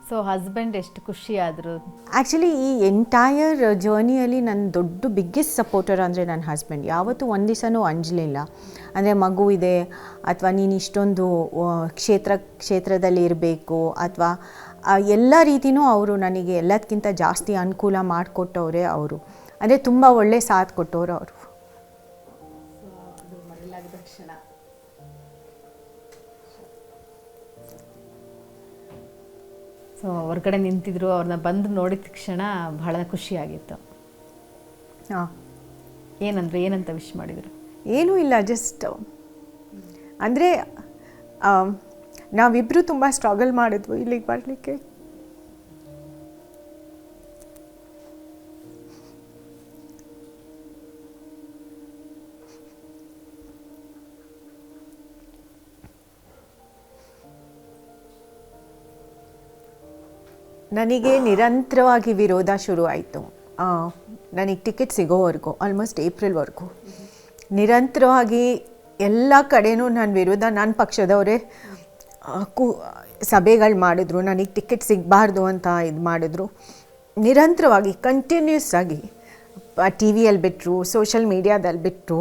So husband ಎಷ್ಟು ಖುಷಿ ಆದರು? ಆ್ಯಕ್ಚುಲಿ ಈ ಎಂಟೈರ್ ಜರ್ನಿಯಲ್ಲಿ ನನ್ನ ದೊಡ್ಡ ಬಿಗ್ಗೆಸ್ಟ್ ಸಪೋರ್ಟರ್ ಅಂದರೆ ನನ್ನ ಹಸ್ಬೆಂಡ್. ಯಾವತ್ತೂ ಒಂದು ದಿವಸನೂ ಅಂಜಲಿಲ್ಲ. ಅಂದರೆ ಮಗು ಇದೆ ಅಥವಾ ನೀನು ಇಷ್ಟೊಂದು ಕ್ಷೇತ್ರದಲ್ಲಿ ಇರಬೇಕು ಅಥವಾ ಎಲ್ಲ ರೀತಿಯೂ ಅವರು ನನಗೆ ಎಲ್ಲದಕ್ಕಿಂತ ಜಾಸ್ತಿ ಅನುಕೂಲ ಮಾಡಿಕೊಟ್ಟವರೇ ಅವರು. ಅಂದರೆ ತುಂಬ ಒಳ್ಳೆ ಸಾಥ್ ಕೊಟ್ಟವರು ಅವರು. ಸೊ ಹೊರಗಡೆ ನಿಂತಿದ್ರು, ಅವ್ರನ್ನ ಬಂದು ನೋಡಿದ ತಕ್ಷಣ ಬಹಳ ಖುಷಿಯಾಗಿತ್ತು. ಹಾಂ, ಏನಂತ ವಿಶ್ ಮಾಡಿದರು? ಏನೂ ಇಲ್ಲ, ಜಸ್ಟ್ ಅಂದರೆ ನಾವಿಬ್ಬರು ತುಂಬ ಸ್ಟ್ರಗಲ್ ಮಾಡಿದ್ವು ಇಲ್ಲಿಗೆ ಬರಲಿಕ್ಕೆ. ನನಗೆ ನಿರಂತರವಾಗಿ ವಿರೋಧ ಶುರುವಾಯಿತು. ನನಗೆ ಟಿಕೆಟ್ ಸಿಗೋವರೆಗೂ, ಆಲ್ಮೋಸ್ಟ್ ಏಪ್ರಿಲ್ವರೆಗೂ ನಿರಂತರವಾಗಿ ಎಲ್ಲ ಕಡೆಯೂ ನನ್ನ ವಿರೋಧ, ನನ್ನ ಪಕ್ಷದವರೇ ಸಭೆಗಳು ಮಾಡಿದ್ರು, ನನಗೆ ಟಿಕೆಟ್ ಸಿಗಬಾರ್ದು ಅಂತ ಇದು ಮಾಡಿದ್ರು. ನಿರಂತರವಾಗಿ ಕಂಟಿನ್ಯೂಸ್ ಆಗಿ ಟಿ ವಿಯಲ್ಲಿ ಬಿಟ್ಟರು, ಸೋಷಲ್ ಮೀಡಿಯಾದಲ್ಲಿ ಬಿಟ್ಟರು.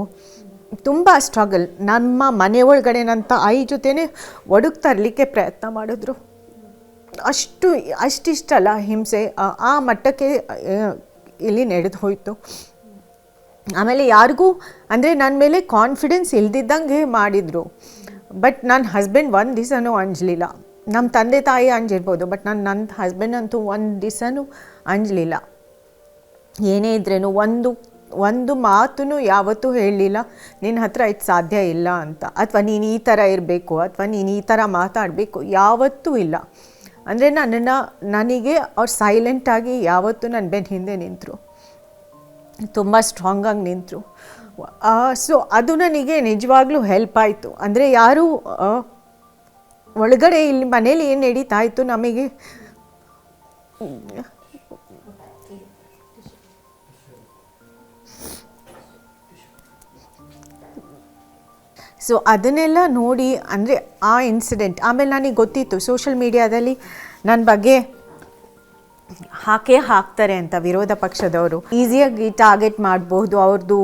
ತುಂಬ ಸ್ಟ್ರಗಲ್. ನಮ್ಮ ಮನೆ ಒಳಗಡೆ ನನ್ನ ತಾಯಿ ಜೊತೆನೇ ಒಡಗ್ ತರಲಿಕ್ಕೆ ಪ್ರಯತ್ನ ಮಾಡಿದ್ರು. ಅಷ್ಟಿಷ್ಟಲ್ಲ ಹಿಂಸೆ, ಆ ಮಟ್ಟಕ್ಕೆ ಇಲ್ಲಿ ನಡೆದು ಹೋಯಿತು. ಆಮೇಲೆ ಯಾರಿಗೂ ಅಂದರೆ ನನ್ನ ಮೇಲೆ ಕಾನ್ಫಿಡೆನ್ಸ್ ಇಲ್ದಿದ್ದಂಗೆ ಮಾಡಿದರು. ಬಟ್ ನನ್ನ ಹಸ್ಬೆಂಡ್ ಒಂದು ದಿವಸನೂ ಅಂಜಲಿಲ್ಲ. ನಮ್ಮ ತಂದೆ ತಾಯಿ ಅಂಜಿರ್ಬೋದು, ಬಟ್ ನನ್ನ ಹಸ್ಬೆಂಡ್ ಅಂತೂ ಒಂದು ದಿವಸನೂ ಅಂಜಲಿಲ್ಲ. ಏನೇ ಇದ್ರೇನು ಒಂದು ಮಾತೂ ಯಾವತ್ತೂ ಹೇಳಲಿಲ್ಲ, ನಿನ್ನ ಹತ್ರ ಇದು ಸಾಧ್ಯ ಇಲ್ಲ ಅಂತ, ಅಥವಾ ನೀನು ಈ ಥರ ಇರಬೇಕು, ಅಥವಾ ನೀನು ಈ ಥರ ಮಾತಾಡಬೇಕು, ಯಾವತ್ತೂ ಇಲ್ಲ. ಅಂದರೆ ನನಗೆ ಅವ್ರು ಸೈಲೆಂಟಾಗಿ ಯಾವತ್ತೂ ನನ್ನ ಬೆನ್ನ ಹಿಂದೆ ನಿಂತರು, ತುಂಬ ಸ್ಟ್ರಾಂಗಾಗಿ ನಿಂತರು. ಸೊ ಅದು ನನಗೆ ನಿಜವಾಗ್ಲೂ ಹೆಲ್ಪ್ ಆಯಿತು. ಅಂದರೆ ಯಾರೂ ಒಳಗಡೆ ಇಲ್ಲಿ ಮನೇಲಿ ಏನು ನಡೀತಾ ಇತ್ತು ನಮಗೆ ಸೊ ಅದನ್ನೆಲ್ಲ ನೋಡಿ, ಅಂದರೆ ಆ ಇನ್ಸಿಡೆಂಟ್ ಆಮೇಲೆ ನನಗೆ ಗೊತ್ತಿತ್ತು ಸೋಷಲ್ ಮೀಡಿಯಾದಲ್ಲಿ ನನ್ನ ಬಗ್ಗೆ ಹಾಕ್ತಾರೆ ಅಂತ ವಿರೋಧ ಪಕ್ಷದವರು. ಈಸಿಯಾಗಿ ಟಾರ್ಗೆಟ್ ಮಾಡಬಹುದು ಅವ್ರದ್ದು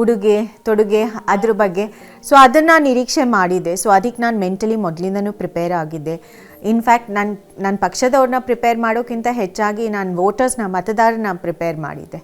ಉಡುಗೆ ತೊಡುಗೆ ಅದ್ರ ಬಗ್ಗೆ. ಸೊ ಅದನ್ನು ನಿರೀಕ್ಷೆ ಮಾಡಿದ್ದೆ. ಸೊ ಅದಕ್ಕೆ ನಾನು ಮೆಂಟಲಿ ಮೊದಲಿಂದನೂ ಪ್ರಿಪೇರ್ ಆಗಿದ್ದೆ. ಇನ್ಫ್ಯಾಕ್ಟ್ ನನ್ನ ಪಕ್ಷದವ್ರನ್ನ ಪ್ರಿಪೇರ್ ಮಾಡೋಕ್ಕಿಂತ ಹೆಚ್ಚಾಗಿ ನಾನು ವೋಟರ್ಸ್ನ ಮತದಾರನ ಪ್ರಿಪೇರ್ ಮಾಡಿದ್ದೆ.